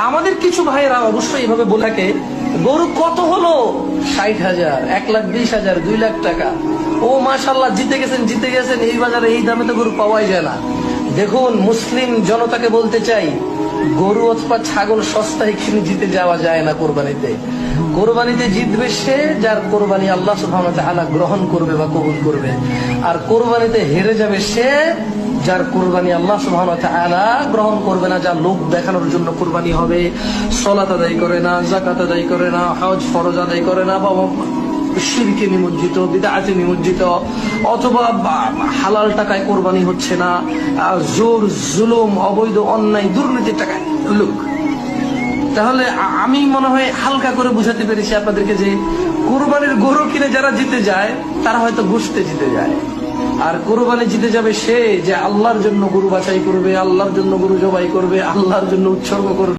আমাদের কিছু ভাইয়েরা অবশ্যই এভাবে বলে থাকে, গরু কত হলো? 60,000, 1,20,000, 2 লাখ টাকা। ও মাশাআল্লাহ, জিতে গেছেন, এই বাজারে এই দামে তো গরু পাওয়াই যায় না। দেখুন, মুসলিম জনতাকে বলতে চাই, গরু অথবা ছাগল সস্তায় কিনে জিতে যাওয়া যায় না। কোরবানিতে জিতবে সে যার কোরবানি আল্লাহ সুবহানাহু ওয়া তাআলা গ্রহণ করবে বা কবুল করবে, আর কোরবানিতে হেরে যাবে সে যার কোরবানি আল্লাহ সুবহানাহু ওয়া তাআলা গ্রহণ করবে না, যা লোক দেখানোর জন্য কোরবানি হবে, সালাত আদায় করে না, যাকাত আদায় করে না, হজ ফরজ আদায় করে না, বা শিরকে নিমজ্জিত, বিদআতে নিমজ্জিত, অথবা হালাল টাকায় কোরবানি হচ্ছে না, জোর জুলুম, অবৈধ অন্যায়, দুর্নীতির টাকায় লোক। তাহলে আমি মনে হয় হালকা করে বুঝাতে পেরেছি আপনাদেরকে যে কোরবানির গরু কিনে যারা জিতে যায় তারা হয়তো গোশতে জিতে যায়, আর কোরবানি জিতে যাবে সে যে আল্লাহর জন্য গরু বাছাই করবে, আল্লাহর জন্য গরু জবাই করবে, আল্লাহর জন্য উৎসর্গ করবে।